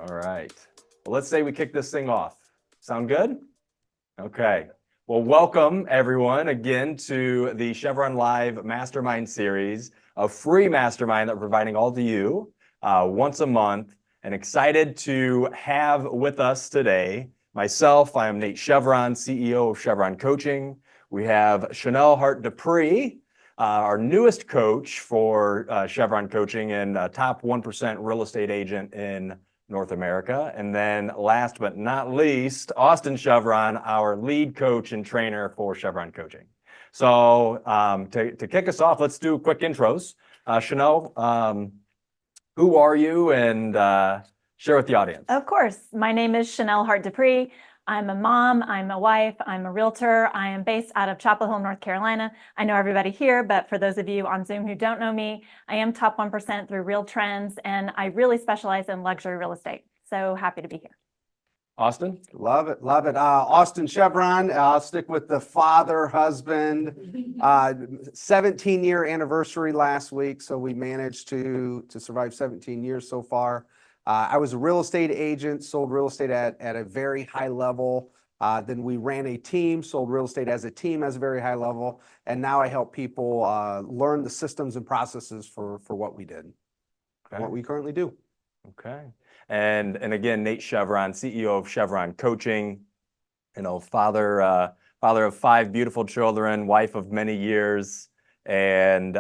All right. Well, let's say we kick this thing off. Sound good? Okay. Well, welcome everyone again to the Cheviron Live Mastermind series, a free mastermind that we're providing all to you once a month. And excited to have with us today myself. I am Nate Cheviron, CEO of Cheviron Coaching. We have Chanel Hart D'Aprix, our newest coach for Cheviron Coaching and top 1% real estate agent in North America. And then last but not least, Austin Cheviron, our lead coach and trainer for Cheviron Coaching. So to kick us off, let's do quick intros. Chanel, who are you, and share with the audience? Of course. My name is Chanel Hart D'Aprix. I'm a mom, I'm a wife, I'm a realtor. I am based out of Chapel Hill, North Carolina. I know everybody here, but for those of you on Zoom who don't know me, I am top 1% through Real Trends, and I really specialize in luxury real estate. So happy to be here. Austin? Love it, love it. Austin Cheviron, I'll stick with the father, husband, 17-year anniversary last week. So we managed to survive 17 years so far. I was a real estate agent, sold real estate at a very high level. Then we ran a team, sold real estate as a team as a very high level. And now I help people learn the systems and processes for what we did, what we currently do. Okay. And again, Nate Cheviron, CEO of Cheviron Coaching, father of 5 beautiful children, wife of many years. And,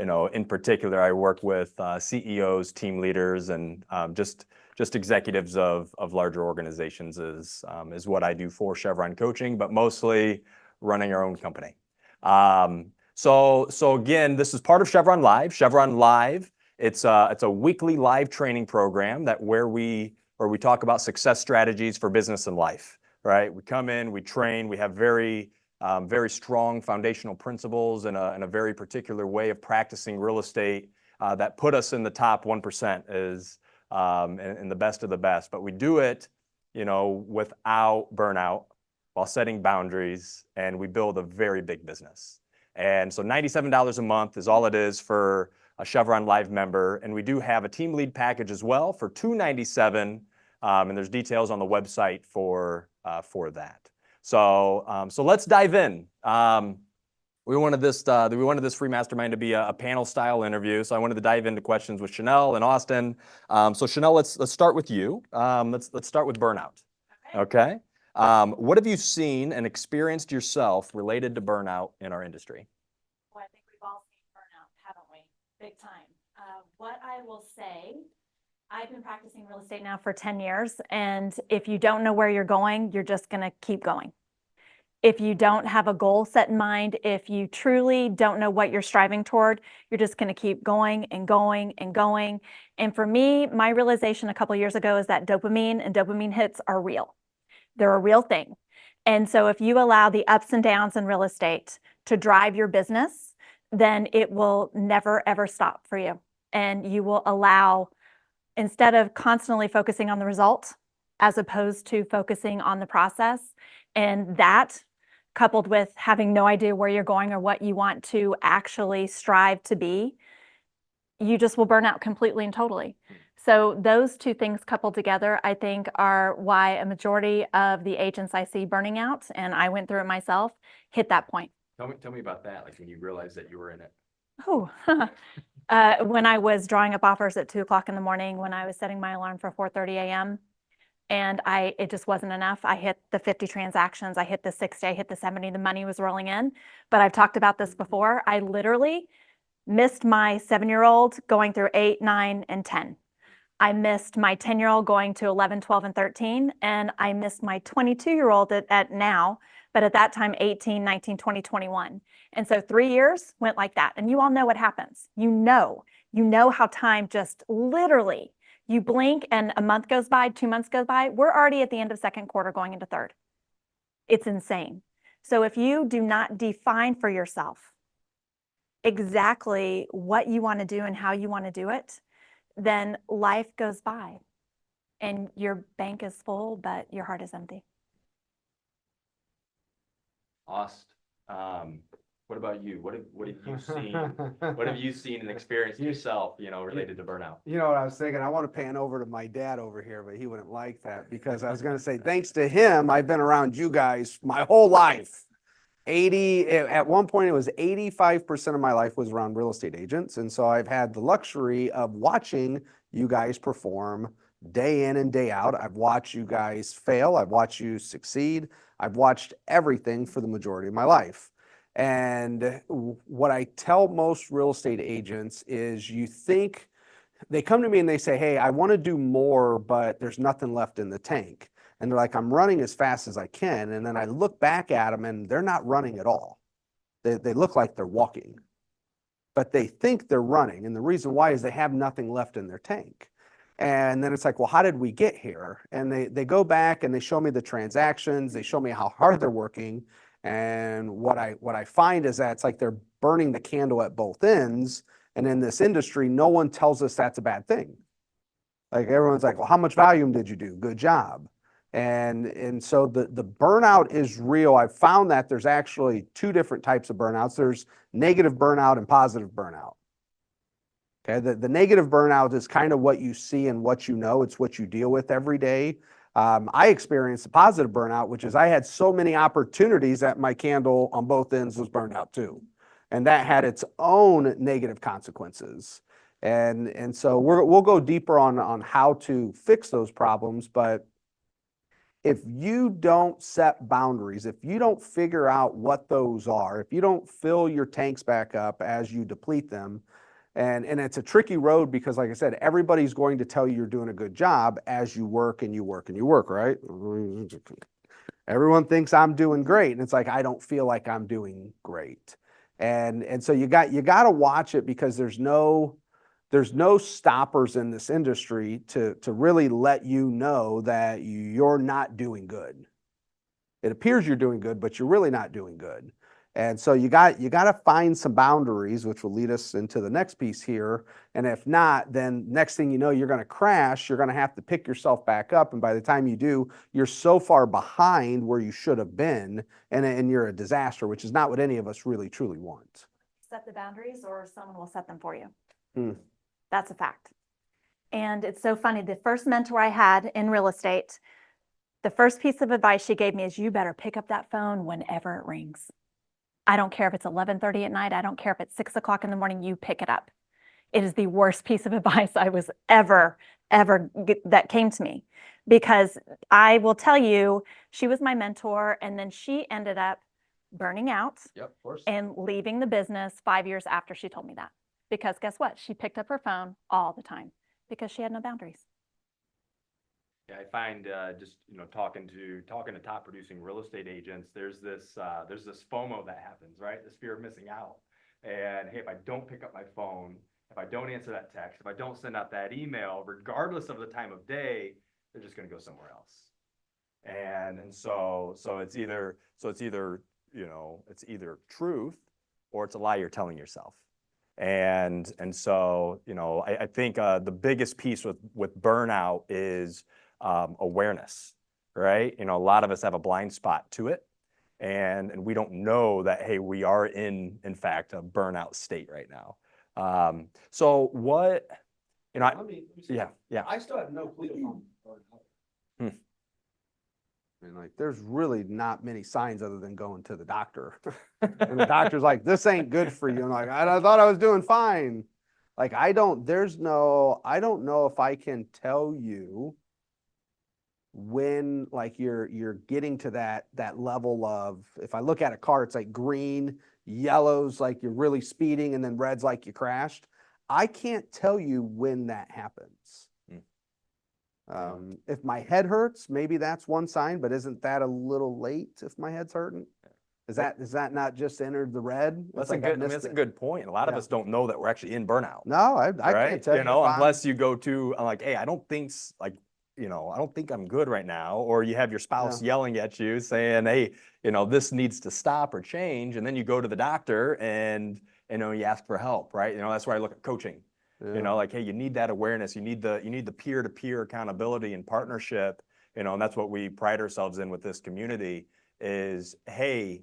in particular, I work with CEOs, team leaders, and just executives of larger organizations is what I do for Cheviron Coaching, but mostly running our own company. So again, this is part of Cheviron Live. Cheviron Live, it's a weekly live training program where we talk about success strategies for business and life, right? We come in, we train, we have very strong foundational principles and a very particular way of practicing real estate that put us in the top 1% and the best of the best. But we do it, without burnout, while setting boundaries, and we build a very big business. And so $97 a month is all it is for a Cheviron Live member, and we do have a team lead package as well for $297, and there's details on the website for that. So let's dive in. We wanted this free mastermind to be a panel style interview, so I wanted to dive into questions with Chanel and Austin. So Chanel, let's start with you. Let's start with burnout. Okay. What have you seen and experienced yourself related to burnout in our industry? Well, I think we've all seen burnout, haven't we? Big time. What I will say, I've been practicing real estate now for 10 years, and if you don't know where you're going, you're just going to keep going. If you don't have a goal set in mind, if you truly don't know what you're striving toward, you're just going to keep going and going and going. And for me, my realization a couple of years ago is that dopamine and dopamine hits are real. They're a real thing. And so if you allow the ups and downs in real estate to drive your business, then it will never, ever stop for you. And you will allow, instead of constantly focusing on the result, as opposed to focusing on the process, and that coupled with having no idea where you're going or what you want to actually strive to be, you just will burn out completely and totally. So those two things coupled together, I think, are why a majority of the agents I see burning out, and I went through it myself, hit that point. Tell me about that, like when you realized that you were in it. Oh, when I was drawing up offers at 2 o'clock in the morning, when I was setting my alarm for 4:30 a.m., and it just wasn't enough. I hit the 50 transactions, I hit the 60, I hit the 70, the money was rolling in. But I've talked about this before. I literally missed my 7-year-old going through 8, 9, and 10. I missed my 10-year-old going to 11, 12, and 13. And I missed my 22-year-old at now, but at that time, 18, 19, 20, 21. And so 3 years went like that. And you all know what happens. You know how time just literally, you blink and a month goes by, 2 months goes by, we're already at the end of second quarter going into third. It's insane. So if you do not define for yourself exactly what you want to do and how you want to do it, then life goes by and your bank is full, but your heart is empty. Austin, What about you? What have you seen? What have you seen and experienced yourself, related to burnout? You know what I was thinking? I want to pan over to my dad over here, but he wouldn't like that because I was going to say, thanks to him, I've been around you guys my whole life. At one point, it was 85% of my life was around real estate agents. And so I've had the luxury of watching you guys perform day in and day out. I've watched you guys fail. I've watched you succeed. I've watched everything for the majority of my life. And what I tell most real estate agents is they come to me and they say, hey, I want to do more, but there's nothing left in the tank. And they're like, I'm running as fast as I can. And then I look back at them and they're not running at all. They look like they're walking, but they think they're running. And the reason why is they have nothing left in their tank. And then it's like, well, how did we get here? And they go back and they show me the transactions. They show me how hard they're working. And what I find is that it's like they're burning the candle at both ends. And in this industry, no one tells us that's a bad thing. Like everyone's like, well, how much volume did you do? Good job. And so the burnout is real. I've found that there's actually two different types of burnouts. There's negative burnout and positive burnout. Okay, the negative burnout is kind of what you see and what you know. It's what you deal with every day. I experienced a positive burnout, which is I had so many opportunities that my candle on both ends was burned out too. And that had its own negative consequences. And so we'll go deeper on how to fix those problems. But if you don't set boundaries, if you don't figure out what those are, if you don't fill your tanks back up as you deplete them, and it's a tricky road because, like I said, everybody's going to tell you you're doing a good job as you work and you work and you work, right? Everyone thinks I'm doing great. And it's like, I don't feel like I'm doing great. And so you got to watch it because there's no stoppers in this industry to really let you know that you're not doing good. It appears you're doing good, but you're really not doing good. And so you got to find some boundaries, which will lead us into the next piece here. And if not, then next thing you know, you're going to crash. You're going to have to pick yourself back up. And by the time you do, you're so far behind where you should have been, and you're a disaster, which is not what any of us really truly want. Set the boundaries or someone will set them for you. Hmm. That's a fact. And it's so funny. The first mentor I had in real estate, the first piece of advice she gave me is you better pick up that phone whenever it rings. I don't care if it's 11:30 at night. I don't care if it's 6 o'clock in the morning, you pick it up. It is the worst piece of advice I was ever that came to me, because I will tell you, she was my mentor and then she ended up burning out Yep, of course. and leaving the business 5 years after she told me that. Because guess what? She picked up her phone all the time because she had no boundaries. Yeah, I find just talking to top producing real estate agents, there's this FOMO that happens, right? This fear of missing out. And hey, if I don't pick up my phone, if I don't answer that text, if I don't send out that email, regardless of the time of day, they're just going to go somewhere else. And so it's either truth or it's a lie you're telling yourself. And so I think the biggest piece with burnout is awareness, right? A lot of us have a blind spot to it, and we don't know that, hey, we are in fact a burnout state right now. So what, Let me see. yeah. I still have no clue if I'm burnt out. And like, there's really not many signs other than going to the doctor. And the doctor's like, this ain't good for you. I'm like, I thought I was doing fine. Like, I don't know if I can tell you when like you're getting to that level of, if I look at a car, it's like green, yellow's like you're really speeding, and then red's like you crashed. I can't tell you when that happens. If my head hurts, maybe that's one sign, but isn't that a little late if my head's hurting? Is that not just entered the red? That's that's a good point. A lot of us don't know that we're actually in burnout. No, I can't tell you. Unless you go to like, hey, I don't think I'm good right now, or you have your spouse yelling at you saying, hey, this needs to stop or change, and then you go to the doctor and you ask for help, right? That's where I look at coaching. Yeah. Like, hey, you need that awareness. You need the peer-to-peer accountability and partnership. And that's what we pride ourselves in with this community is, hey,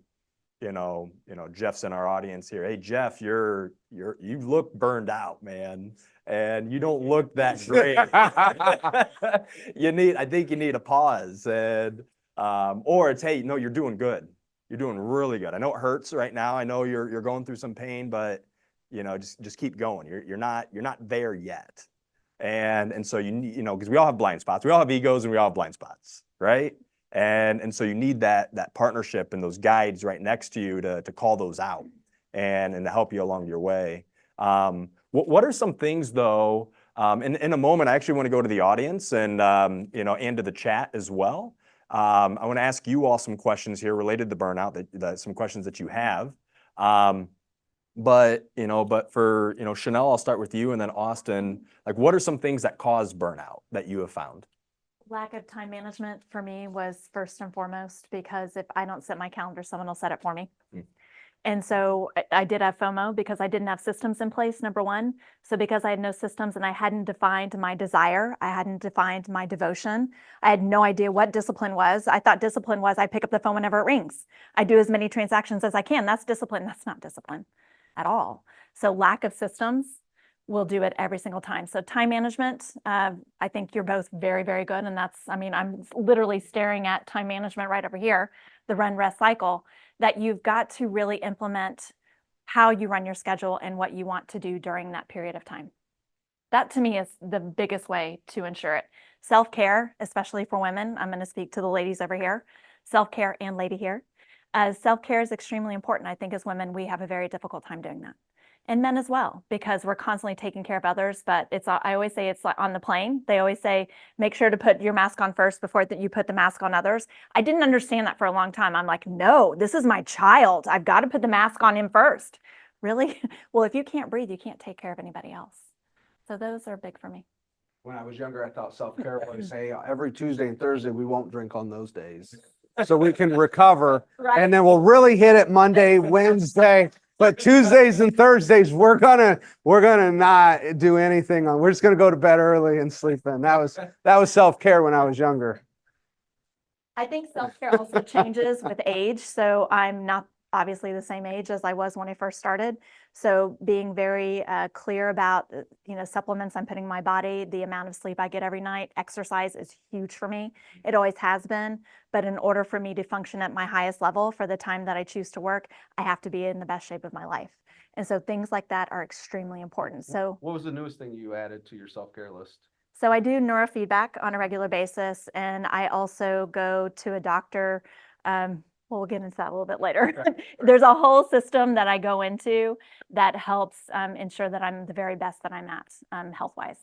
Jeff's in our audience here. Hey, Jeff, you look burned out, man, and you don't look that great. I think you need a pause, and or it's, hey, no, you're doing good. You're doing really good. I know it hurts right now. I know you're going through some pain, but just keep going. You're not there yet. And so because we all have blind spots. We all have egos and we all have blind spots, right? And so you need that partnership and those guides right next to you to call those out and to help you along your way. What are some things though, in a moment, I actually want to go to the audience and to the chat as well. I want to ask you all some questions here related to burnout, some questions that you have. But for Chanel, I'll start with you, and then Austin. Like, what are some things that cause burnout that you have found? Lack of time management for me was first and foremost, because if I don't set my calendar, someone will set it for me. And so I did have FOMO because I didn't have systems in place, number one. So because I had no systems and I hadn't defined my desire, I hadn't defined my devotion, I had no idea what discipline was. I thought discipline was I pick up the phone whenever it rings. I do as many transactions as I can. That's discipline. That's not discipline at all. So lack of systems will do it every single time. So time management, I think you're both very, very good. And I'm literally staring at time management right over here, the run, rest cycle, that you've got to really implement how you run your schedule and what you want to do during that period of time. That to me is the biggest way to ensure it. Self-care, especially for women. I'm going to speak to the ladies over here. Self-care and lady here. Self-care is extremely important. I think as women, we have a very difficult time doing that. And men as well, because we're constantly taking care of others. But I always say it's like on the plane. They always say, make sure to put your mask on first before that you put the mask on others. I didn't understand that for a long time. I'm like, no, this is my child. I've got to put the mask on him first. Really? Well, if you can't breathe, you can't take care of anybody else. So those are big for me. When I was younger, I thought self-care was say every Tuesday and Thursday, we won't drink on those days. So we can recover. Right. And then we'll really hit it Monday, Wednesday. But Tuesdays and Thursdays, we're gonna not do anything we're just gonna go to bed early and sleep in. That was self-care when I was younger. I think self-care also changes with age. So I'm not obviously the same age as I was when I first started. So being very clear about, supplements I'm putting in my body, the amount of sleep I get every night, exercise is huge for me. It always has been. But in order for me to function at my highest level for the time that I choose to work, I have to be in the best shape of my life. And so things like that are extremely important. So what was the newest thing you added to your self-care list? So I do neurofeedback on a regular basis, and I also go to a doctor. We'll get into that a little bit later. Okay. There's a whole system that I go into that helps ensure that I'm the very best that I'm at health-wise.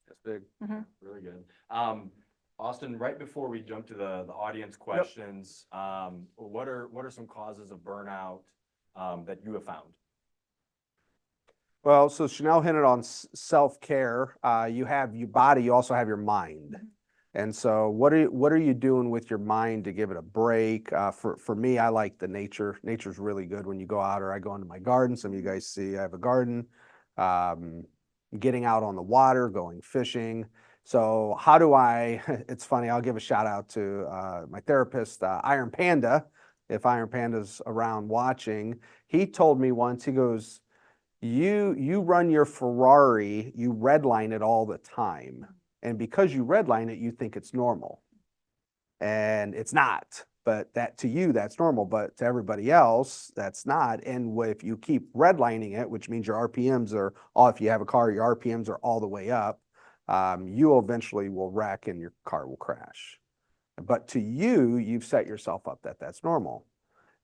That's big. Mm-hmm. Really good. Austin, right before we jump to the audience questions, what are some causes of burnout that you have found? Well, so Chanel hinted on self-care. You have your body, you also have your mind. Mm-hmm. And so what are you doing with your mind to give it a break? For me, I like the nature. Nature's really good when you go out, or I go into my garden. Some of you guys see I have a garden. Getting out on the water, going fishing. So how do it's funny, I'll give a shout out to my therapist, Iron Panda. If Iron Panda's around watching, he told me once, he goes, you run your Ferrari, you redline it all the time. And because you redline it, you think it's normal. And it's not. But that to you, that's normal. But to everybody else, that's not. And if you keep redlining it, which means your RPMs are, if you have a car, your RPMs are all the way up, you eventually will wreck and your car will crash. But to you, you've set yourself up that's normal.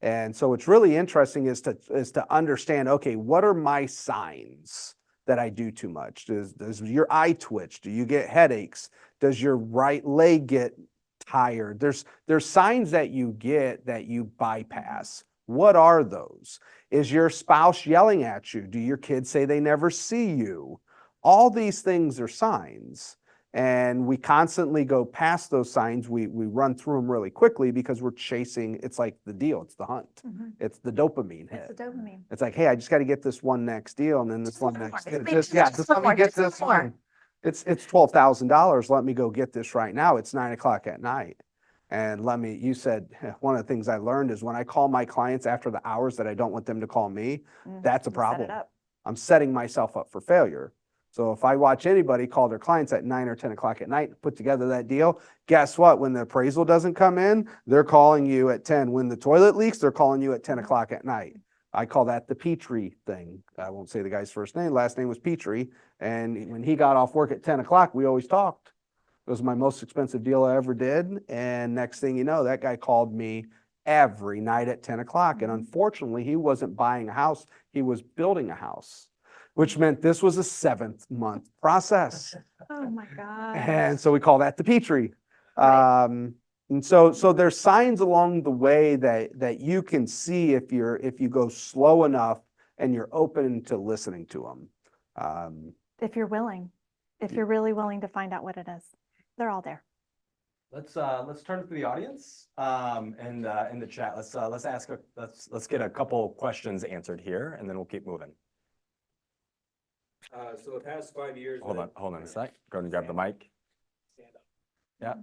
And so what's really interesting is to understand, okay, what are my signs that I do too much? Does your eye twitch? Do you get headaches? Does your right leg get tired? There's signs that you get that you bypass. What are those? Is your spouse yelling at you? Do your kids say they never see you? All these things are signs. And we constantly go past those signs. We run through them really quickly because we're chasing. It's like the deal. It's the hunt. Mm-hmm. It's the dopamine hit. It's the dopamine. It's like, hey, I just got to get this one next deal, and then this one next. Just let me get this one. It's $12,000. Let me go get this right now. It's 9 o'clock at night. And you said, one of the things I learned is when I call my clients after the hours that I don't want them to call me, that's a You set problem. it up. I'm setting myself up for failure. So if I watch anybody call their clients at 9 or 10 o'clock at night, put together that deal, guess what? When the appraisal doesn't come in, they're calling you at 10. When the toilet leaks, they're calling you at 10 o'clock at night. I call that the Petrie thing. I won't say the guy's first name. Last name was Petrie. And when he got off work at 10 o'clock, we always talked. It was my most expensive deal I ever did. And next thing you know, that guy called me every night at 10 o'clock. And unfortunately, he wasn't buying a house. He was building a house, which meant this was a 7-month process. Oh my God. And so we call that the Petrie. Right. And so there's signs along the way that you can see if you go slow enough and you're open to listening to them. If you're willing, if you're really willing to find out what it is, they're all there. Let's turn to the audience and in the chat. Let's get a couple questions answered here, and then we'll keep moving. So the past 5 years. Hold on a sec. Go ahead and grab the mic. Stand up. Yeah.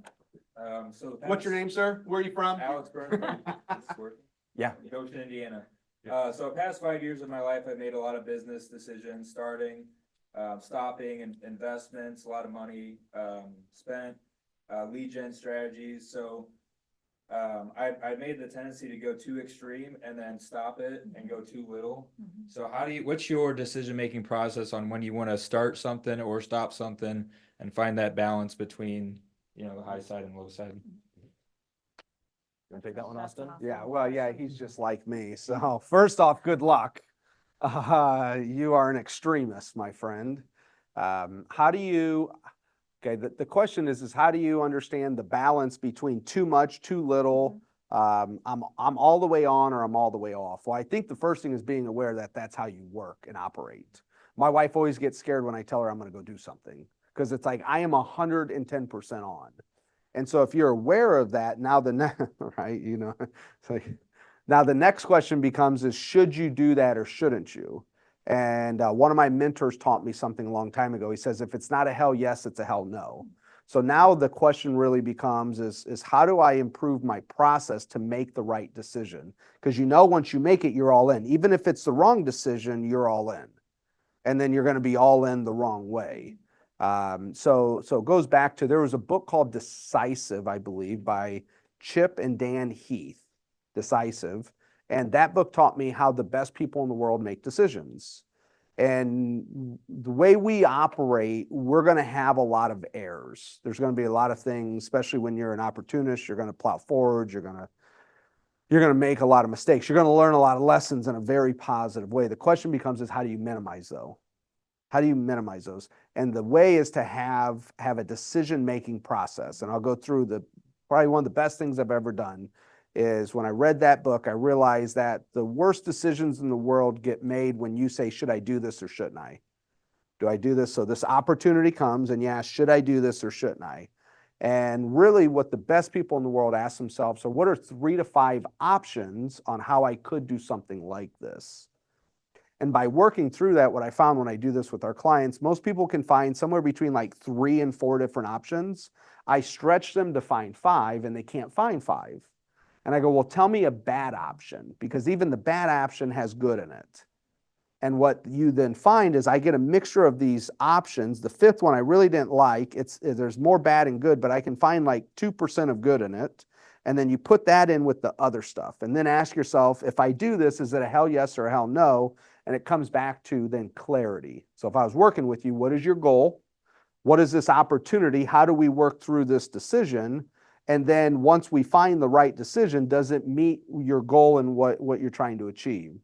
So What's your name, sir? Where are you from? Alex Burnham. This is working. Yeah. Goshen, Indiana. So the past 5 years of my life, I've made a lot of business decisions, starting, stopping, and investments, a lot of money spent, lead gen strategies. So I made the tendency to go too extreme and then stop it and go too little. So what's your decision-making process on when you want to start something or stop something and find that balance between, the high side and low side? You want to take that one, Austin? Yeah, well, yeah, he's just like me. So first off, good luck. You are an extremist, my friend. Okay, the question is how do you understand the balance between too much, too little? I'm all the way on or I'm all the way off. Well, I think the first thing is being aware that that's how you work and operate. My wife always gets scared when I tell her I'm going to go do something because it's like I am 110% on. And so if you're aware of that, now right, it's like, now the next question becomes is should you do that or shouldn't you? And one of my mentors taught me something a long time ago. He says, if it's not a hell yes, it's a hell no. So now the question really becomes is how do I improve my process to make the right decision? Because once you make it, you're all in. Even if it's the wrong decision, you're all in. And then you're going to be all in the wrong way. So it goes back to, there was a book called Decisive, I believe, by Chip and Dan Heath, Decisive. And that book taught me how the best people in the world make decisions. And the way we operate, we're going to have a lot of errors. There's going to be a lot of things, especially when you're an opportunist, you're going to plow forward, you're going to make a lot of mistakes. You're going to learn a lot of lessons in a very positive way. The question becomes is how do you minimize those? How do you minimize those? And the way is to have a decision-making process. And I'll go through probably one of the best things I've ever done is when I read that book, I realized that the worst decisions in the world get made when you say, should I do this or shouldn't I? Do I do this? So this opportunity comes and yeah, should I do this or shouldn't I? And really what the best people in the world ask themselves, so what are 3 to 5 options on how I could do something like this? And by working through that, what I found when I do this with our clients, most people can find somewhere between like 3 and 4 different options. I stretch them to find 5 and they can't find 5. And I go, well, tell me a bad option because even the bad option has good in it. And what you then find is I get a mixture of these options. The 5th one I really didn't like. There's more bad and good, but I can find like 2% of good in it. And then you put that in with the other stuff. And then ask yourself, if I do this, is it a hell yes or a hell no? And it comes back to then clarity. So if I was working with you, what is your goal? What is this opportunity? How do we work through this decision? And then once we find the right decision, does it meet your goal and what you're trying to achieve?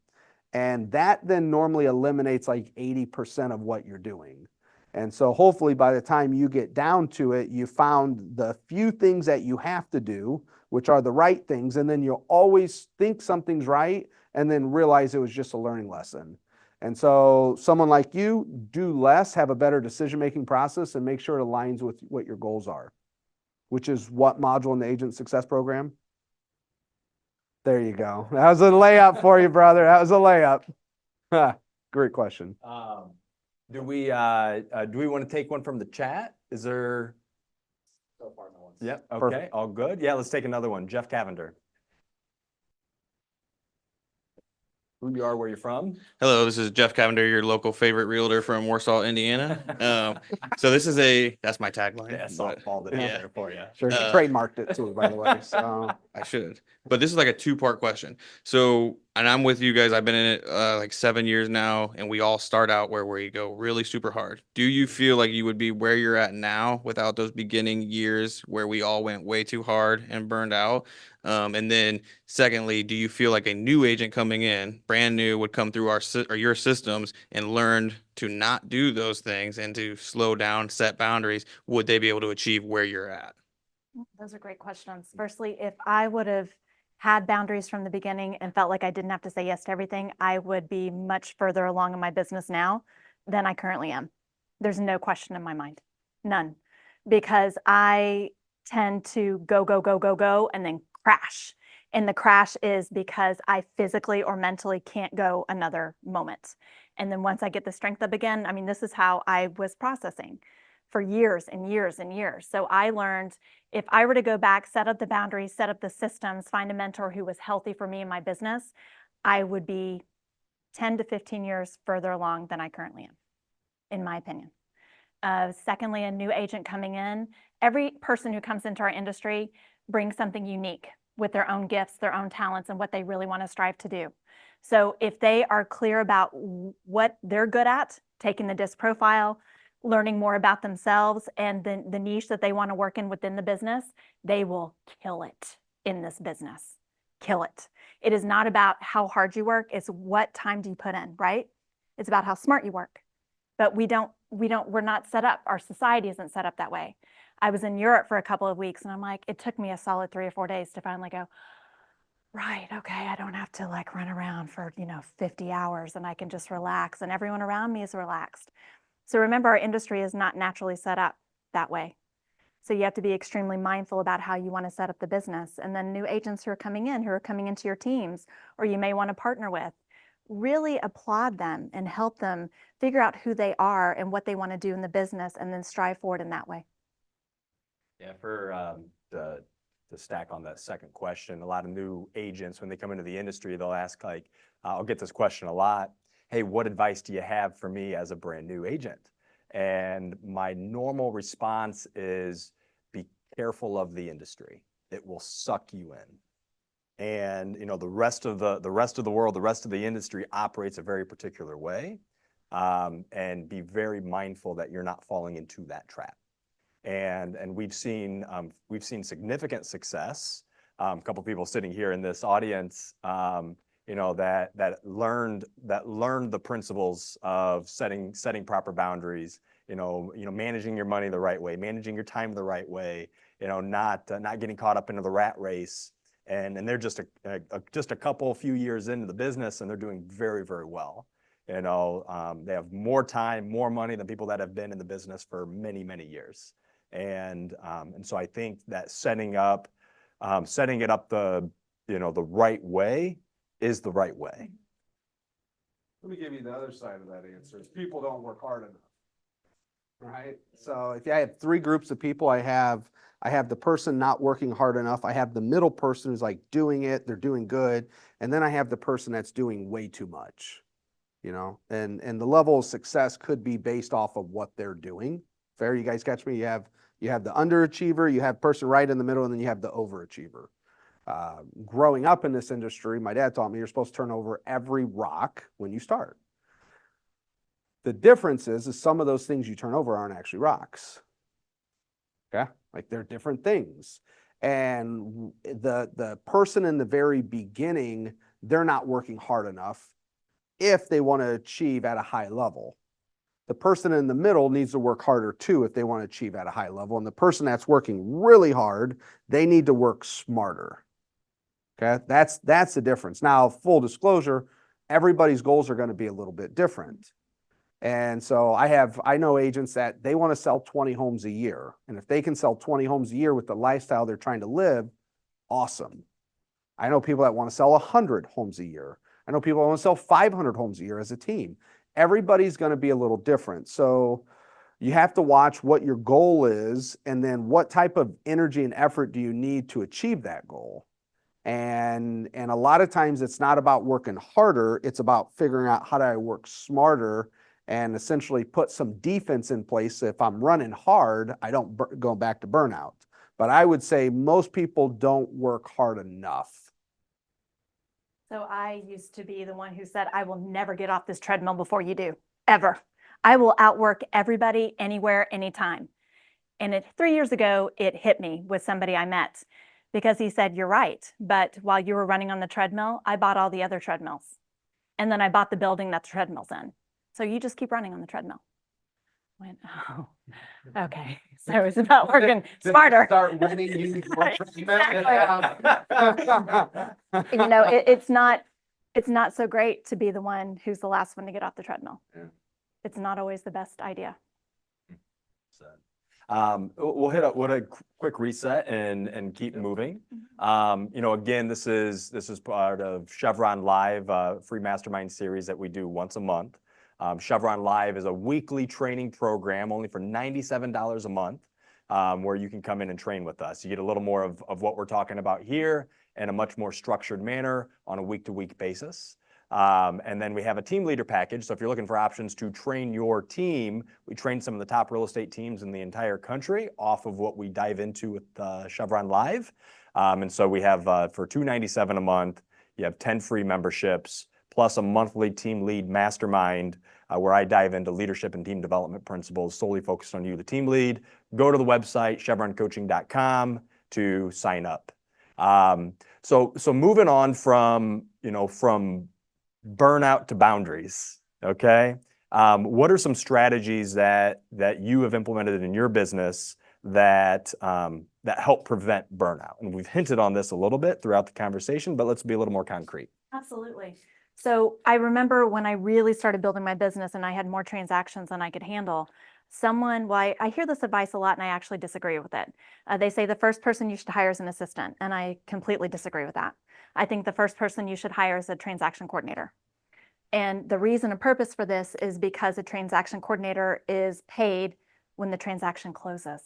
And that then normally eliminates like 80% of what you're doing. And so hopefully by the time you get down to it, you found the few things that you have to do, which are the right things. And then you'll always think something's right and then realize it was just a learning lesson. And so someone like you, do less, have a better decision-making process and make sure it aligns with what your goals are. Which is what module in the Agent Success Program? There you go. That was a layup for you, brother. That was a layup. Great question. Do we want to take one from the chat? Is there? So far, no one. Yep, okay, Perfect. all good. Yeah, let's take another one. Jeff Cavender. Who you are, where you're from? Hello, this is Jeff Cavender, your local favorite realtor from Warsaw, Indiana. So this is that's my tagline. Yeah, but softballed it in yeah. there for you. Sure, he trademarked it too, by the way, so. I should. But this is like a two-part question. So, and I'm with you guys. I've been in it like 7 years now, and we all start out where we go really super hard. Do you feel like you would be where you're at now without those beginning years where we all went way too hard and burned out? And then secondly, do you feel like a new agent coming in, brand new, would come through or your systems and learned to not do those things and to slow down, set boundaries? Would they be able to achieve where you're at? Those are great questions. Firstly, if I would have had boundaries from the beginning and felt like I didn't have to say yes to everything, I would be much further along in my business now than I currently am. There's no question in my mind, none, because I tend to go, go, go, go, go, and then crash. And the crash is because I physically or mentally can't go another moment. And then once I get the strength up again, I mean, this is how I was processing for years and years and years. So I learned if I were to go back, set up the boundaries, set up the systems, find a mentor who was healthy for me and my business, I would be 10 to 15 years further along than I currently am, in my opinion. Secondly, a new agent coming in, every person who comes into our industry brings something unique with their own gifts, their own talents, and what they really want to strive to do. So if they are clear about what they're good at, taking the DISC profile, learning more about themselves and the niche that they want to work in within the business, they will kill it in this business. Kill it. It is not about how hard you work, it's what time do you put in, right? It's about how smart you work. But we're not set up, our society isn't set up that way. I was in Europe for a couple of weeks and I'm like, it took me a solid 3 or 4 days to finally go, right, okay, I don't have to like run around for, 50 hours and I can just relax and everyone around me is relaxed. So remember, our industry is not naturally set up that way. So you have to be extremely mindful about how you want to set up the business. And then new agents who are coming into your teams, or you may want to partner with, really applaud them and help them figure out who they are and what they want to do in the business and then strive forward in that way. Yeah, to stack on that second question, a lot of new agents, when they come into the industry, they'll ask like, I'll get this question a lot. Hey, what advice do you have for me as a brand new agent? And my normal response is be careful of the industry. It will suck you in. And the rest of the world, the rest of the industry operates a very particular way. And be very mindful that you're not falling into that trap. And we've seen significant success. A couple people sitting here in this audience, that learned the principles of setting proper boundaries, managing your money the right way, managing your time the right way, not getting caught up into the rat race. And they're just a few years into the business and they're doing very, very well. They have more time, more money than people that have been in the business for many, many years. And so I think that setting it up the right way is the right way. Let me give you the other side of that answer. Is people don't work hard enough, right? So if I have 3 groups of people, I have the person not working hard enough. I have the middle person who's like doing it, they're doing good. And then I have the person that's doing way too much, and the level of success could be based off of what they're doing. Fair, you guys catch me? You have the underachiever, you have person right in the middle, and then you have the overachiever. Growing up in this industry, my dad taught me you're supposed to turn over every rock when you start. The difference is some of those things you turn over aren't actually rocks. Okay, like they're different things. And the person in the very beginning, they're not working hard enough if they want to achieve at a high level. The person in the middle needs to work harder too if they want to achieve at a high level. And the person that's working really hard, they need to work smarter. Okay, that's the difference. Now, full disclosure, everybody's goals are going to be a little bit different. And so I know agents that they want to sell 20 homes a year. And if they can sell 20 homes a year with the lifestyle they're trying to live, awesome. I know people that want to sell 100 homes a year. I know people that want to sell 500 homes a year as a team. Everybody's going to be a little different. So you have to watch what your goal is and then what type of energy and effort do you need to achieve that goal. And a lot of times it's not about working harder, it's about figuring out how do I work smarter and essentially put some defense in place. So if I'm running hard, I don't go back to burnout. But I would say most people don't work hard enough. So I used to be the one who said, I will never get off this treadmill before you do, ever. I will outwork everybody, anywhere, anytime. And 3 years ago, it hit me with somebody I met because he said, you're right. But while you were running on the treadmill, I bought all the other treadmills. And then I bought the building that the treadmill's in. So you just keep running on the treadmill. I went, oh, okay. So it's about working smarter. Start winning. You You know, it's not so great to be the one who's the last one to get off the treadmill. Yeah. It's not always the best idea. We'll hit a quick reset and keep moving. You know, again, this is part of Cheviron Live, free mastermind series that we do once a month. Cheviron Live is a weekly training program only for $97 a month, where you can come in and train with us. You get a little more of what we're talking about here in a much more structured manner on a week-to-week basis. And then we have a team leader package. So if you're looking for options to train your team, we train some of the top real estate teams in the entire country off of what we dive into with Cheviron Live. And so we have for $297 a month, you have 10 free memberships, plus a monthly team lead mastermind where I dive into leadership and team development principles solely focused on you, the team lead. Go to the website, chevroncoaching.com to sign up. So moving on from burnout to boundaries, okay? What are some strategies that you have implemented in your business that help prevent burnout? And we've hinted on this a little bit throughout the conversation, but let's be a little more concrete. Absolutely. So I remember when I really started building my business and I had more transactions than I could handle, I hear this advice a lot and I actually disagree with it. They say the first person you should hire is an assistant, and I completely disagree with that. I think the first person you should hire is a transaction coordinator. And the reason and purpose for this is because a transaction coordinator is paid when the transaction closes.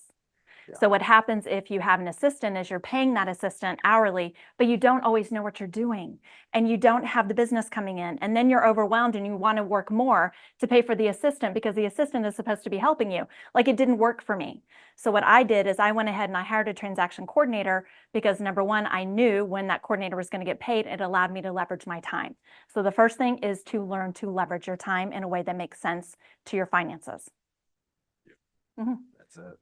Yeah. So what happens if you have an assistant is you're paying that assistant hourly, but you don't always know what you're doing and you don't have the business coming in, and then you're overwhelmed and you want to work more to pay for the assistant because the assistant is supposed to be helping you. Like, it didn't work for me. So what I did is I went ahead and I hired a transaction coordinator because, number one, I knew when that coordinator was going to get paid, it allowed me to leverage my time. So the first thing is to learn to leverage your time in a way that makes sense to your finances. That's it.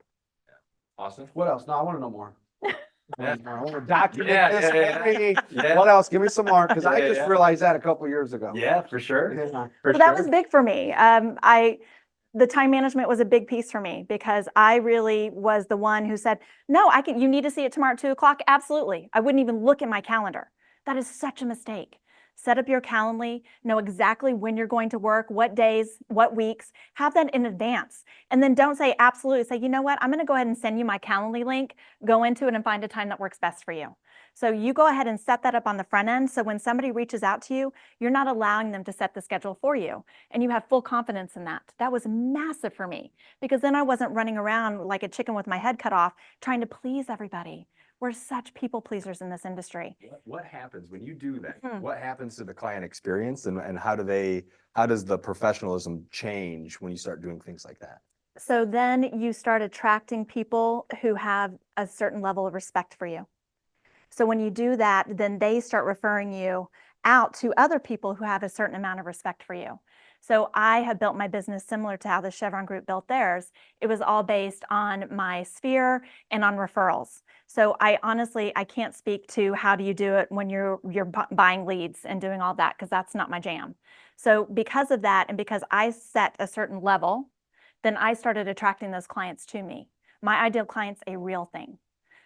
Austin? What else? No, I want to know more. Yeah. I want to document Yeah, this. yeah, yeah. What else? Give me some more, because I Yeah, just yeah. realized that a couple of years ago. Yeah, for sure. Yeah. For So that sure. was big for me. The time management was a big piece for me because I really was the one who said, no, you need to see it tomorrow at 2:00. Absolutely. I wouldn't even look at my calendar. That is such a mistake. Set up your Calendly, know exactly when you're going to work, what days, what weeks, have that in advance. And then don't say absolutely, say, you know what, I'm going to go ahead and send you my Calendly link, go into it and find a time that works best for you. So you go ahead and set that up on the front end. So when somebody reaches out to you, you're not allowing them to set the schedule for you. And you have full confidence in that. That was massive for me because then I wasn't running around like a chicken with my head cut off, trying to please everybody. We're such people pleasers in this industry. What happens when you do that? What happens to the client experience, and how does the professionalism change when you start doing things like that? So then you start attracting people who have a certain level of respect for you. So when you do that, then they start referring you out to other people who have a certain amount of respect for you. So I have built my business similar to how the Cheviron Group built theirs. It was all based on my sphere and on referrals. So I can't speak to how do you do it when you're buying leads and doing all that, because that's not my jam. So because of that, and because I set a certain level, then I started attracting those clients to me. My ideal client's a real thing.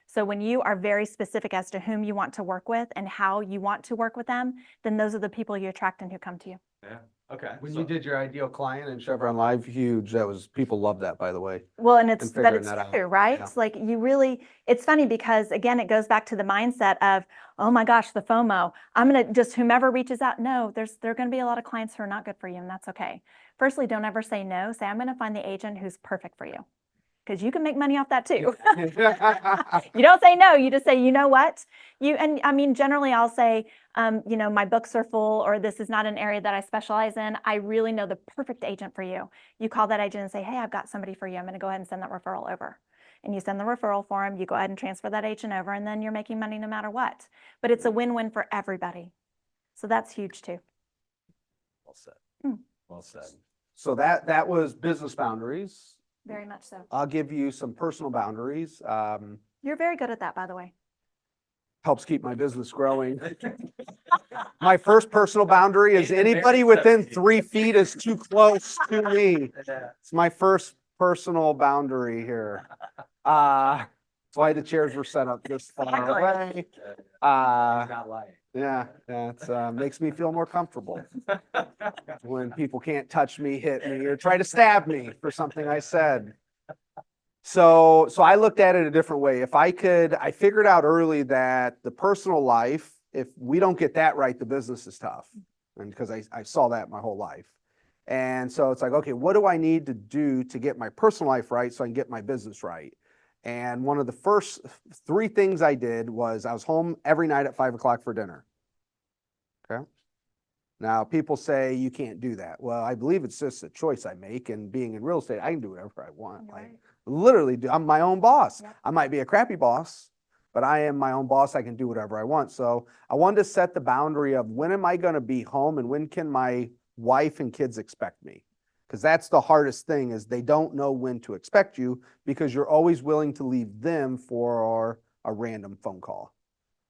So when you are very specific as to whom you want to work with and how you want to work with them, then those are the people you attract and who come to you. Yeah. Okay. When you did your ideal client in Chevron Live, huge. That was, people loved that, by the way. Well, and it's, And but figuring it's that out. true, right? Yeah. Like you really, it's funny because again, it goes back to the mindset of, oh my gosh, the FOMO. I'm going to just, whomever reaches out. No, there are going to be a lot of clients who are not good for you, and that's okay. Firstly, don't ever say no. Say, I'm going to find the agent who's perfect for you, because you can make money off that too. You don't say no, you just say, you know what? And I mean, generally I'll say, you know, my books are full, or this is not an area that I specialize in. I really know the perfect agent for you. You call that agent and say, hey, I've got somebody for you. I'm going to go ahead and send that referral over. And you send the referral form, you go ahead and transfer that agent over, and then you're making money no matter what. But it's a win-win for everybody. So that's huge too. Well said. Mm. Well said. So that was business boundaries. Very much so. I'll give you some personal boundaries. You're very good at that, by the way. Helps keep my business growing. My first personal boundary is anybody within 3 feet is too close to me. It's my first personal boundary here. That's why the chairs were set up this far away. Not lying. Yeah, it makes me feel more comfortable when people can't touch me, hit me, or try to stab me for something I said. So I looked at it a different way. I figured out early that the personal life, if we don't get that right, the business is tough. And because I saw that my whole life. And so it's like, okay, what do I need to do to get my personal life right so I can get my business right? And one of the first 3 things I did was I was home every night at 5 o'clock for dinner. Okay. Now people say you can't do that. Well, I believe it's just a choice I make, and being in real estate, I can do whatever I want. You're Like right. literally I'm my own boss. Yep. I might be a crappy boss, but I am my own boss. I can do whatever I want. So I wanted to set the boundary of when am I going to be home and when can my wife and kids expect me? Because that's the hardest thing, is they don't know when to expect you because you're always willing to leave them for a random phone call.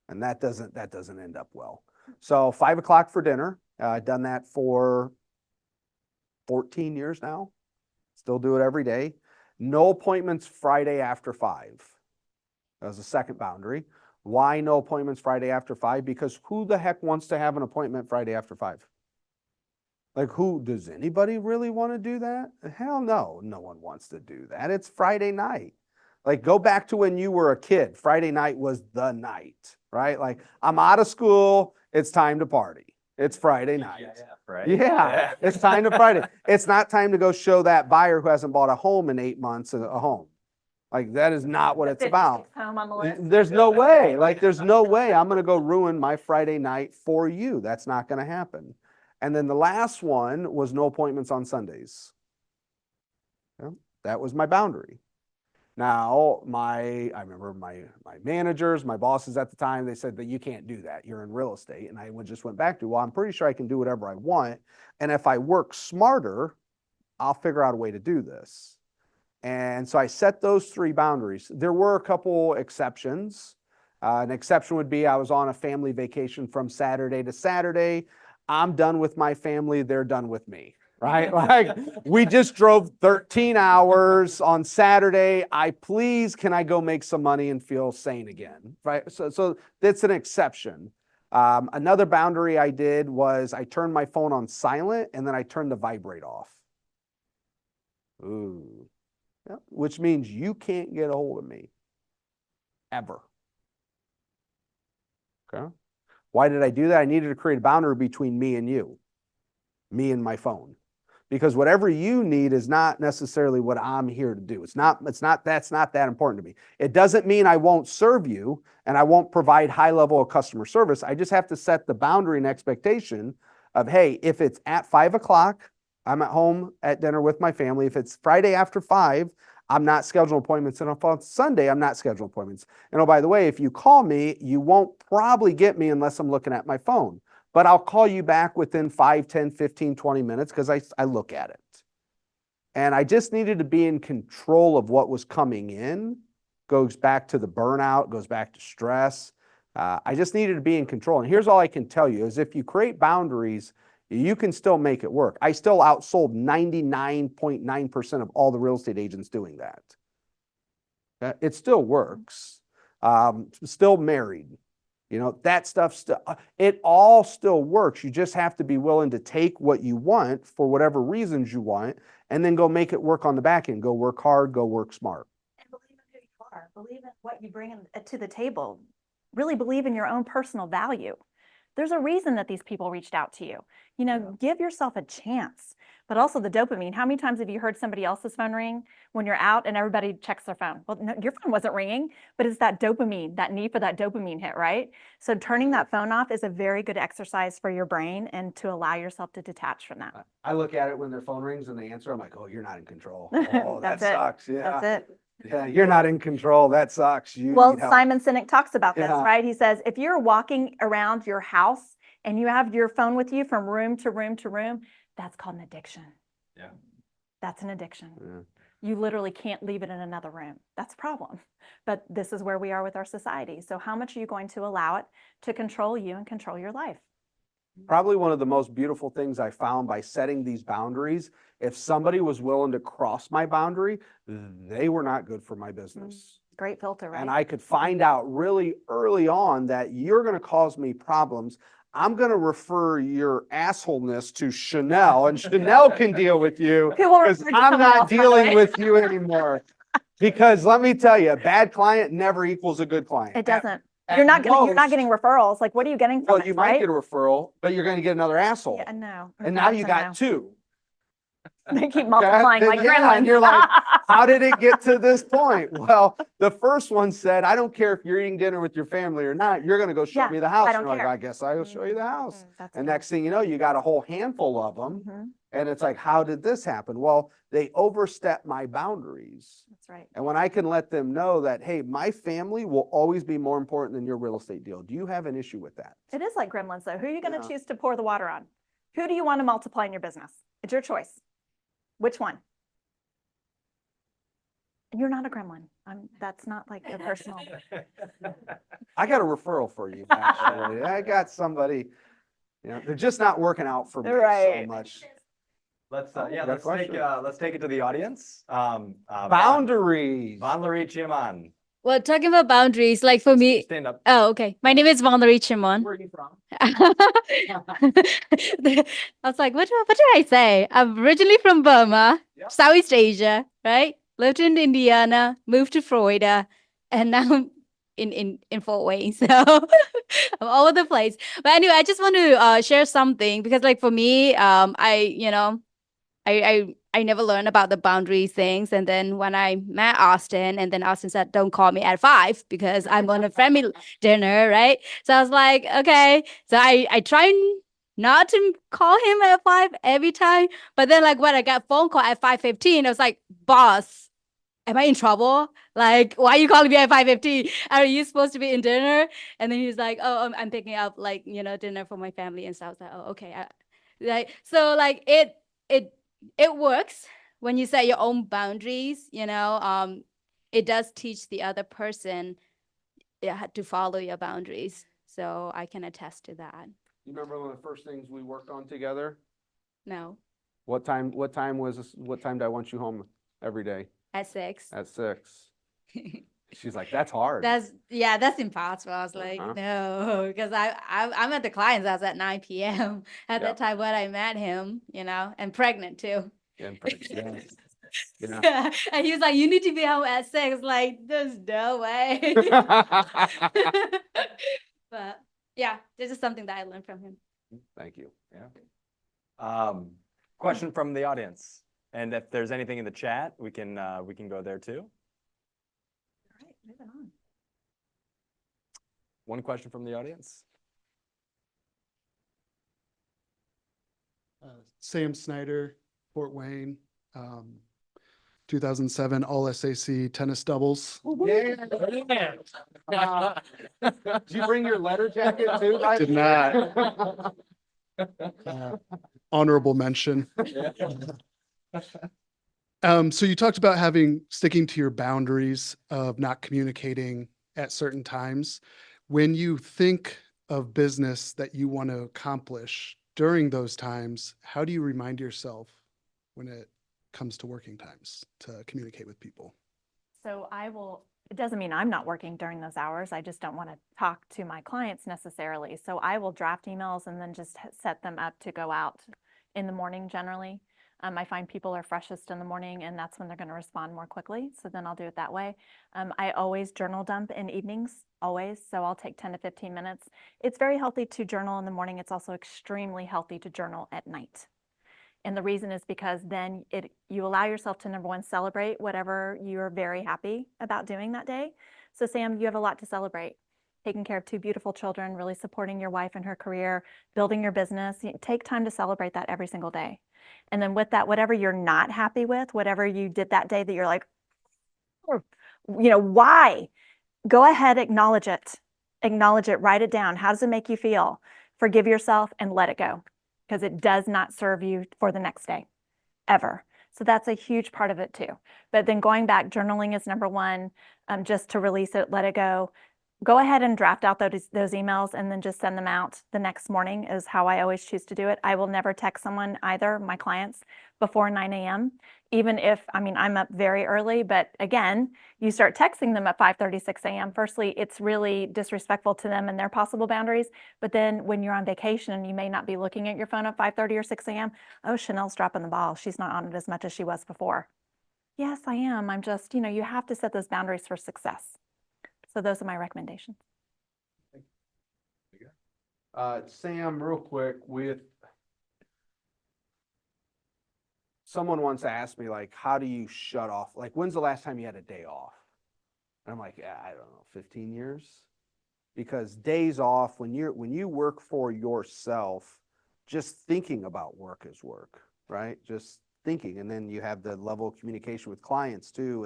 And that doesn't end up well. So 5 o'clock for dinner. I've done that for 14 years now. Still do it every day. No appointments Friday after 5. That was the second boundary. Why no appointments Friday after 5? Because who the heck wants to have an appointment Friday after 5? Like, does anybody really want to do that? Hell no, no one wants to do that. It's Friday night. Like, go back to when you were a kid. Friday night was the night, right? Like, I'm out of school, it's time to party. It's Friday night. Yeah, right? Yeah, it's time to Friday. It's not time to go show that buyer who hasn't bought a home in 8 months a home. Like, that is not what it's about. Home on the list. There's no way. Like, there's no way I'm going to go ruin my Friday night for you. That's not going to happen. And then the last one was no appointments on Sundays. Yeah, that was my boundary. Now, I remember my managers, my bosses at the time, they said that you can't do that. You're in real estate. And I just went back to, well, I'm pretty sure I can do whatever I want. And if I work smarter, I'll figure out a way to do this. And so I set those 3 boundaries. There were a couple exceptions. An exception would be I was on a family vacation from Saturday to Saturday. I'm done with my family. They're done with me, right? Like, we just drove 13 hours on Saturday. Can I go make some money and feel sane again, right? So that's an exception. Another boundary I did was I turned my phone on silent and then I turned the vibrate off. Ooh. Yeah, which means you can't get a hold of me ever. Okay. Why did I do that? I needed to create a boundary between me and you, me and my phone, because whatever you need is not necessarily what I'm here to do. That's not that important to me. It doesn't mean I won't serve you and I won't provide high level of customer service. I just have to set the boundary and expectation of, hey, if it's at 5 o'clock, I'm at home at dinner with my family. If it's Friday after 5, I'm not scheduling appointments. And if on Sunday, I'm not scheduling appointments. And oh, by the way, if you call me, you won't probably get me unless I'm looking at my phone. But I'll call you back within 5, 10, 15, 20 minutes because I look at it. And I just needed to be in control of what was coming in. Goes back to the burnout, goes back to stress. I just needed to be in control. And here's all I can tell you is if you create boundaries, you can still make it work. I still outsold 99.9% of all the real estate agents doing that. It still works. Still married. You know, that stuff still, it all still works. You just have to be willing to take what you want for whatever reasons you want, and then go make it work on the back end. Go work hard, go work smart. And believe in who you are, believe in what you bring to the table, really believe in your own personal value. There's a reason that these people reached out to you. You know, give yourself a chance, but also the dopamine. How many times have you heard somebody else's phone ring when you're out and everybody checks their phone? Well, no, your phone wasn't ringing, but it's that dopamine, that need for that dopamine hit, right? So turning that phone off is a very good exercise for your brain and to allow yourself to detach from that. I look at it when their phone rings and they answer, I'm like, oh, you're not in control. Oh, that That's it. sucks. Yeah. That's it. Yeah, you're not in control. That sucks. You Well, need help. Simon Sinek talks about this, Yeah. right? He says, if you're walking around your house and you have your phone with you from room to room to room, that's called an addiction. Yeah. That's an addiction. Yeah. You literally can't leave it in another room. That's a problem. But this is where we are with our society. So how much are you going to allow it to control you and control your life? Probably one of the most beautiful things I found by setting these boundaries, if somebody was willing to cross my boundary, they were not good for my business. Great filter, right? And I could find out really early on that you're going to cause me problems. I'm going to refer your assholeness to Chanel, and Chanel can deal with you Who will because refer to I'm someone not else, by the dealing way. with you anymore. Because let me tell you, a bad client never equals a good client. It doesn't. At You're not most- getting referrals. Like, what are you getting from Well, it, you might right? get a referral, but you're going to get another asshole. Yeah, no. And now you That's a got no. two. They keep multiplying Then like yeah, gremlins. and you're like, how did it get to this point? Well, the first one said, I don't care if you're eating dinner with your family or not, you're gonna go show Yeah, me the house. I And don't you're like, care. I guess I'll show you the house. That's And a no. next thing you know, you got a whole handful of them. Mhm. And it's like, how did this happen? Well, they overstepped my boundaries. That's right. And when I can let them know that, hey, my family will always be more important than your real estate deal. Do you have an issue with that? It is like gremlins, though. Who are you going to Yeah. choose to pour the water on? Who do you want to multiply in your business? It's your choice. Which one? You're not a gremlin. That's not like a personal. I got a referral for you, actually. I got somebody, you know, they're just not working out for me so Right. much. Let's Oh, yeah, got a question. let's take it to the audience. Boundaries. Valerie Chiman. Well, talking about boundaries, like for me, Stand up. oh, okay. My name is Valerie Chimon. Where are you from? I was like, what did I say? I'm originally from Burma, Yeah. Southeast Asia, right? Lived in Indiana, moved to Florida, and now I'm in Fort Wayne. So I'm all over the place. But anyway, I just want to share something because like for me, I never learned about the boundaries things. And then when I met Austin, and then Austin said, don't call me at 5 because I'm on a family dinner, right? So I was like, okay. So I try not to call him at 5 every time. But then like when I got a phone call at 5:15, I was like, boss, am I in trouble? Like, why are you calling me at 5:15? Are you supposed to be in dinner? And then he's like, oh, I'm picking up like, dinner for my family. And so I was like, oh, okay. So like it works when you set your own boundaries, it does teach the other person to follow your boundaries. So I can attest to that. You remember one of the first things we worked on together? No, What time did I want you home every day? at 6. At 6. She's like, that's hard. That's impossible. I was like, Uh-huh. no, because I'm at the client's house at 9 p.m. at Yeah. that time when I met him, and pregnant too. And yeah. And he was like, you need to be home at 6. Like, there's no way. But yeah, this is something that I learned from him. Thank you. Yeah. Question from the audience. And if there's anything in the chat, we can go there too. All right, moving on. One question from the audience. Sam Snyder, Fort Wayne, 2007 All SAC tennis doubles. Yeah. Did you bring your letter jacket too? Did not. Honorable mention. So you talked about sticking to your boundaries of not communicating at certain times. When you think of business that you want to accomplish during those times, how do you remind yourself when it comes to working times to communicate with people? So I will It doesn't mean I'm not working during those hours. I just don't want to talk to my clients necessarily. So I will draft emails and then just set them up to go out in the morning generally. I find people are freshest in the morning and that's when they're going to respond more quickly. So then I'll do it that way. I always journal dump in evenings, always. So I'll take 10 to 15 minutes. It's very healthy to journal in the morning. It's also extremely healthy to journal at night. And the reason is because then you allow yourself to, number one, celebrate whatever you're very happy about doing that day. So Sam, you have a lot to celebrate. Taking care of 2 beautiful children, really supporting your wife and her career, building your business. Take time to celebrate that every single day. And then with that, whatever you're not happy with, whatever you did that day that you're like, why? Go ahead, acknowledge it. Acknowledge it, write it down. How does it make you feel? Forgive yourself and let it go, because it does not serve you for the next day, ever. So that's a huge part of it too. But then going back, journaling is number one, just to release it, let it go. Go ahead and draft out those emails and then just send them out the next morning is how I always choose to do it. I will never text someone, either my clients, before 9 a.m. Even if, I'm up very early, but again, you start texting them at 5:30, 6 a.m. Firstly, it's really disrespectful to them and their possible boundaries. But then when you're on vacation and you may not be looking at your phone at 5:30 or 6 a.m., oh, Chanel's dropping the ball. She's not on it as much as she was before. Yes, I am. I'm just, you have to set those boundaries for success. So those are my recommendations. Sam, real quick, someone once asked me, like, how do you shut off? Like, when's the last time you had a day off? And I'm like, yeah, I don't know, 15 years? Because days off, when you work for yourself, just thinking about work is work, right? Just thinking. And then you have the level of communication with clients too.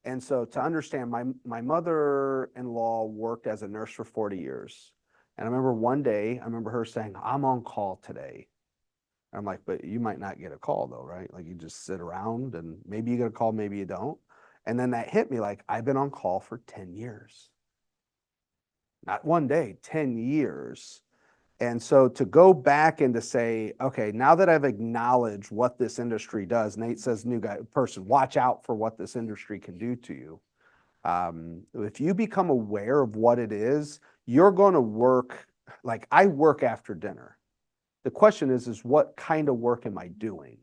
And so to understand, my mother-in-law worked as a nurse for 40 years. And I remember one day, I remember her saying, I'm on call today. I'm like, but you might not get a call though, right? Like you just sit around and maybe you get a call, maybe you don't. And then that hit me like, I've been on call for 10 years. Not one day, 10 years. And so to go back and to say, okay, now that I've acknowledged what this industry does, Nate says, person, watch out for what this industry can do to you. If you become aware of what it is, you're going to work, like I work after dinner. The question is what kind of work am I doing?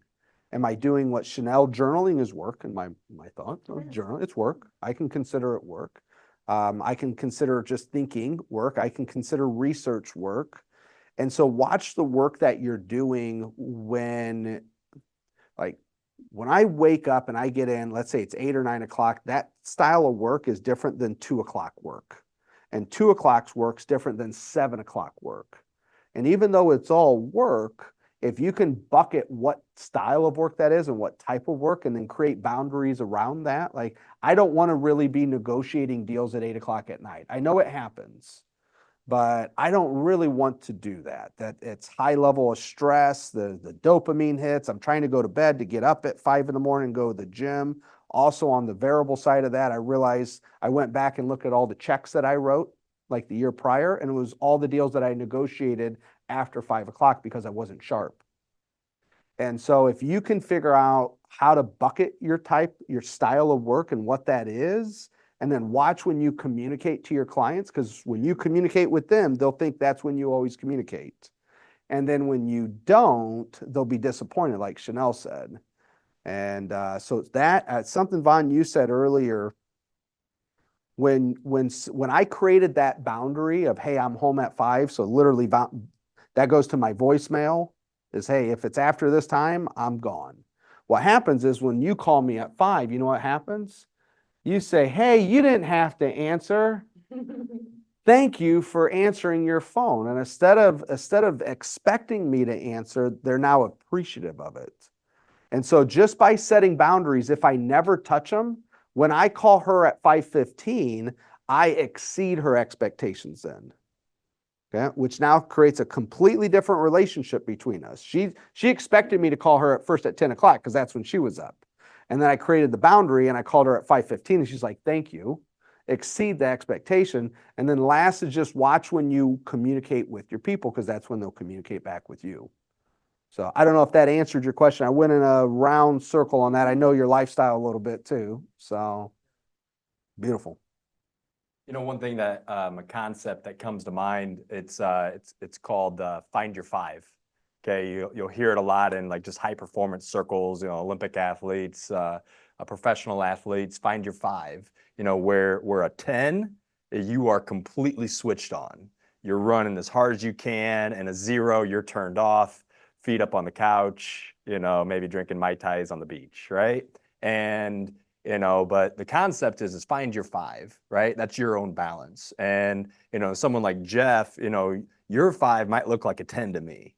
Am I doing what Chanel journaling is work? And my thought, journal, it's work. I can consider it work. I can consider just thinking work. I can consider research work. And so watch the work that you're doing when I wake up and I get in, let's say it's 8 or 9 o'clock, that style of work is different than 2 o'clock work. And 2 o'clock's work's different than 7 o'clock work. And even though it's all work, if you can bucket what style of work that is and what type of work and then create boundaries around that, like I don't want to really be negotiating deals at 8 o'clock at night. I know it happens. But I don't really want to do that. That it's high level of stress, the dopamine hits. I'm trying to go to bed to get up at 5 in the morning and go to the gym. Also on the variable side of that, I realized I went back and looked at all the checks that I wrote like the year prior, and it was all the deals that I negotiated after 5 o'clock because I wasn't sharp. And so if you can figure out how to bucket your style of work and what that is, and then watch when you communicate to your clients, because when you communicate with them, they'll think that's when you always communicate. And then when you don't, they'll be disappointed, like Chanel said. And so that something, Vaughn, you said earlier, when I created that boundary of, hey, I'm home at 5, so literally that goes to my voicemail is, hey, if it's after this time, I'm gone. What happens is when you call me at 5, you know what happens? You say, hey, you didn't have to answer. Thank you for answering your phone. And instead of expecting me to answer, they're now appreciative of it. And so just by setting boundaries, if I never touch them, when I call her at 5:15, I exceed her expectations then. Okay? Which now creates a completely different relationship between us. She expected me to call her at 10 o'clock because that's when she was up. And then I created the boundary and I called her at 5:15 and she's like, thank you. Exceed the expectation. And then last is just watch when you communicate with your people because that's when they'll communicate back with you. So I don't know if that answered your question. I went in a round circle on that. I know your lifestyle a little bit too. So Beautiful. You know, one thing that a concept that comes to mind, it's called find your five. Okay, you'll hear it a lot in like just high performance circles, you know, Olympic athletes, professional athletes. Find your five. You know, where a 10, you are completely switched on. You're running as hard as you can, and a 0, you're turned off, feet up on the couch, you know, maybe drinking Mai Tais on the beach, right? And you know, but the concept is find your five, right? That's your own balance. And, you know, someone like Jeff, you know, your 5 might look like a 10 to me,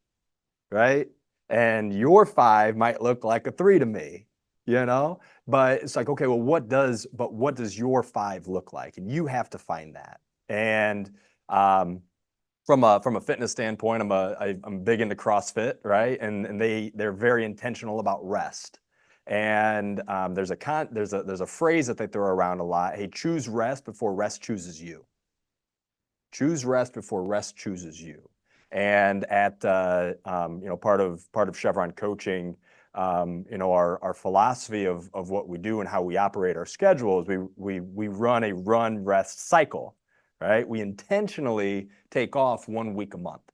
right? And your 5 might look like a 3 to me, you know? But it's like, okay, well, what does your 5 look like? And you have to find that. And from a fitness standpoint, I'm big into CrossFit, right? And they're very intentional about rest. And there's a phrase that they throw around a lot. Hey, choose rest before rest chooses you. Choose rest before rest chooses you. And at you know, part of Cheviron coaching, you know, our philosophy of what we do and how we operate our schedule is we run a run rest cycle, right? We intentionally take off 1 week a month,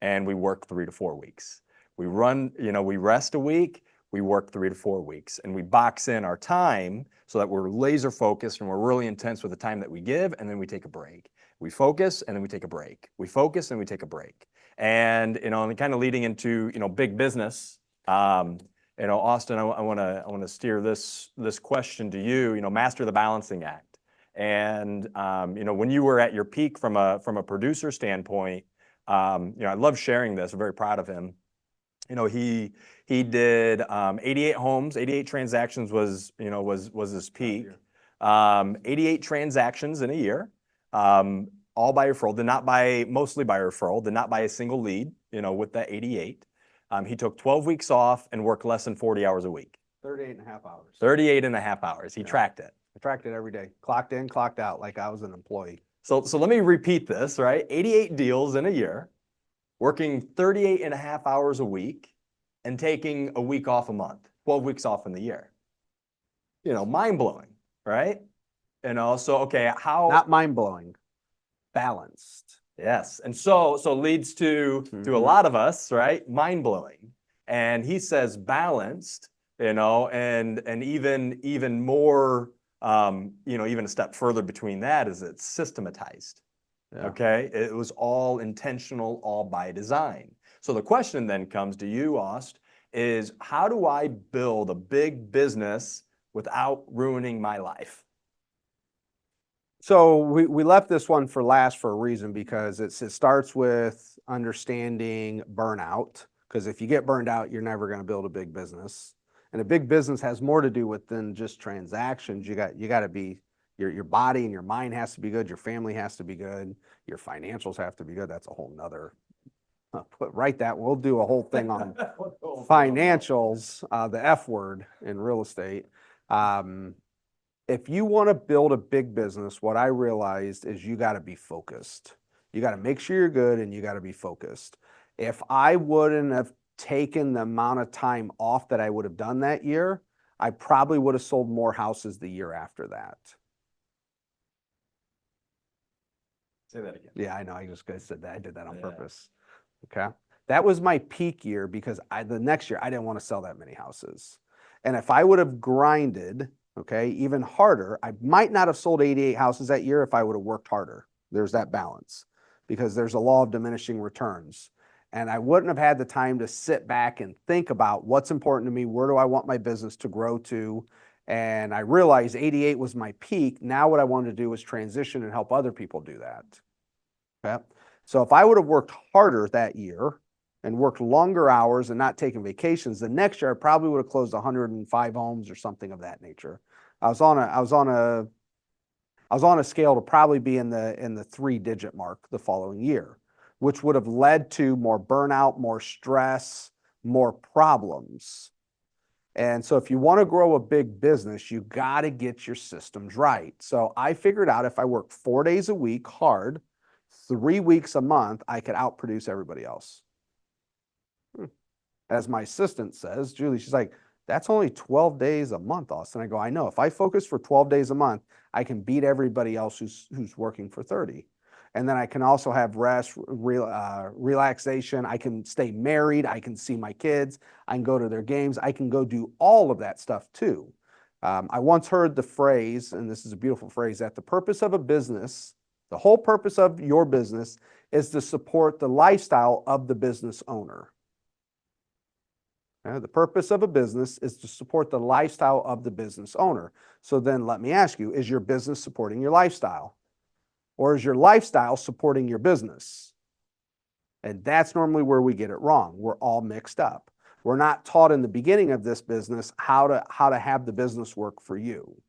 and we work 3 to 4 weeks. We run, you know, we rest a week. We work 3 to 4 weeks, and we box in our time so that we're laser focused and we're really intense with the time that we give, and then we take a break. We focus and then we take a break. We focus and we take a break. And, you know, and kind of leading into, you know, big business, you know, Austin, I want to steer this question to you, you know, master the balancing act. And, you know, when you were at your peak from a producer standpoint, you know, I love sharing this. I'm very proud of him. You know, he did 88 homes, 88 transactions was his peak. 88 transactions in a year, all by referral, mostly by referral, did not buy a single lead, you know, with that 88. He took 12 weeks off and worked less than 40 hours a week. 38 and a half hours. 38 and a half hours. He tracked it. I tracked it every day. Clocked in, clocked out like I was an employee. So let me repeat this, right? 88 deals in a year, working 38 and a half hours a week, and taking a week off a month, 12 weeks off in the year. You know, mind-blowing, right? You know, so, okay, how... Not mind-blowing, balanced. Yes, and so leads to a lot of us, right? Mind-blowing. And he says balanced, you know, and even more, you know, even a step further between that is it's systematized. Yeah. Okay, it was all intentional, all by design. So the question then comes to you, Aust, is how do I build a big business without ruining my life? So we left this one for last for a reason, because it starts with understanding burnout. Because if you get burned out, you're never going to build a big business. And a big business has more to do with than just transactions. You got to be, your body and your mind has to be good. Your family has to be good. Your financials have to be good. That's a whole nother, write that. We'll do a whole thing on financials, the F word in real estate. If you want to build a big business, what I realized is you got to be focused. You got to make sure you're good, and you got to be focused. If I wouldn't have taken the amount of time off that I would have done that year, I probably would have sold more houses the year after that. Say that again. Yeah, I know. I said that. I did that on purpose. Okay. That was my peak year, because the next year I didn't want to sell that many houses. And if I would have grinded, okay, even harder, I might not have sold 88 houses that year if I would have worked harder. There's that balance, because there's a law of diminishing returns. And I wouldn't have had the time to sit back and think about what's important to me, where do I want my business to grow to? And I realized 88 was my peak. Now what I wanted to do was transition and help other people do that. Okay. So if I would have worked harder that year and worked longer hours and not taken vacations, the next year I probably would have closed 105 homes or something of that nature. I was on a scale to probably be in the 3-digit mark the following year, which would have led to more burnout, more stress, more problems. And so if you want to grow a big business, you got to get your systems right. So I figured out if I work 4 days a week hard, 3 weeks a month, I could outproduce everybody else. As my assistant says, Julie, she's like, That's only 12 days a month, Austin. I go, I know. If I focus for 12 days a month, I can beat everybody else who's working for 30. And then I can also have rest, relaxation. I can stay married. I can see my kids. I can go to their games. I can go do all of that stuff too. I once heard the phrase, and this is a beautiful phrase, that the purpose of a business, the whole purpose of your business is to support the lifestyle of the business owner. The purpose of a business is to support the lifestyle of the business owner. So then let me ask you, is your business supporting your lifestyle? Or is your lifestyle supporting your business? And that's normally where we get it wrong. We're all mixed up. We're not taught in the beginning of this business how to have the business work for you.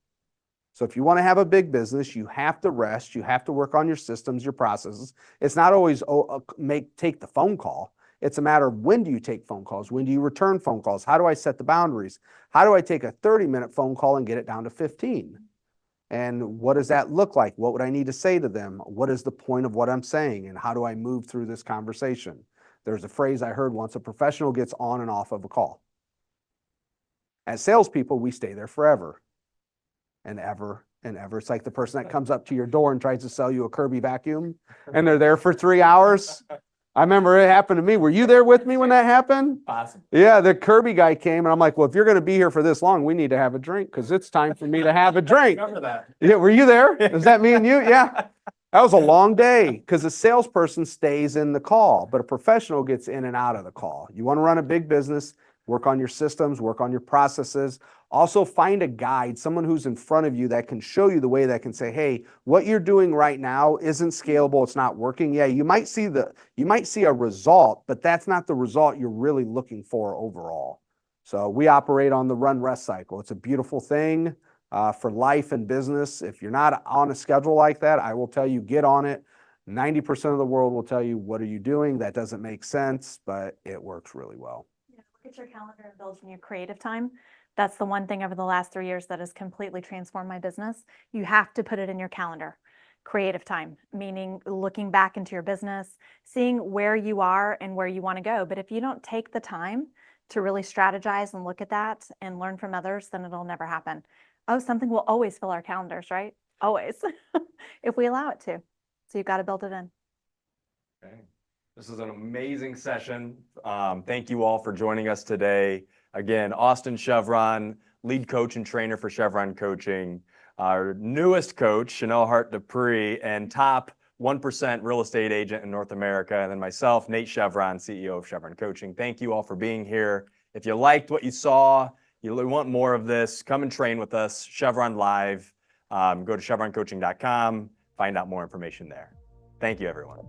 So if you want to have a big business, you have to rest. You have to work on your systems, your processes. It's not always take the phone call. It's a matter of when do you take phone calls? When do you return phone calls? How do I set the boundaries? How do I take a 30-minute phone call and get it down to 15? And what does that look like? What would I need to say to them? What is the point of what I'm saying? And how do I move through this conversation? There's a phrase I heard once: a professional gets on and off of a call. As salespeople, we stay there forever and ever and ever. It's like the person that comes up to your door and tries to sell you a Kirby vacuum, and they're there for 3 hours. I remember it happened to me. Were you there with me when that happened? Awesome. Yeah, the Kirby guy came, and I'm like, well, if you're going to be here for this long, we need to have a drink because it's time for me to have a drink. Remember that. Yeah, were you there? Is that me and you? Yeah. That was a long day because a salesperson stays in the call, but a professional gets in and out of the call. You want to run a big business, work on your systems, work on your processes. Also find a guide, someone who's in front of you that can show you the way, that can say, hey, what you're doing right now isn't scalable. It's not working. Yeah, you might see a result, but that's not the result you're really looking for overall. So we operate on the run rest cycle. It's a beautiful thing for life and business. If you're not on a schedule like that, I will tell you, get on it. 90% of the world will tell you, what are you doing? That doesn't make sense, but it works really well. Yeah, look at your calendar and build in your creative time. That's the one thing over the last 3 years that has completely transformed my business. You have to put it in your calendar. Creative time, meaning looking back into your business, seeing where you are and where you want to go. But if you don't take the time to really strategize and look at that and learn from others, then it'll never happen. Oh, something will always fill our calendars, right? Always, if we allow it to. So you've got to build it in. Okay. This is an amazing session. Thank you all for joining us today. Again, Austin Cheviron, lead coach and trainer for Cheviron Coaching, our newest coach, Chanel Hart D'Aprix, and top 1% real estate agent in North America. And then myself, Nate Cheviron, CEO of Cheviron Coaching. Thank you all for being here. If you liked what you saw, you want more of this, come and train with us, Cheviron Live. Go to chevironcoaching.com, find out more information there. Thank you, everyone.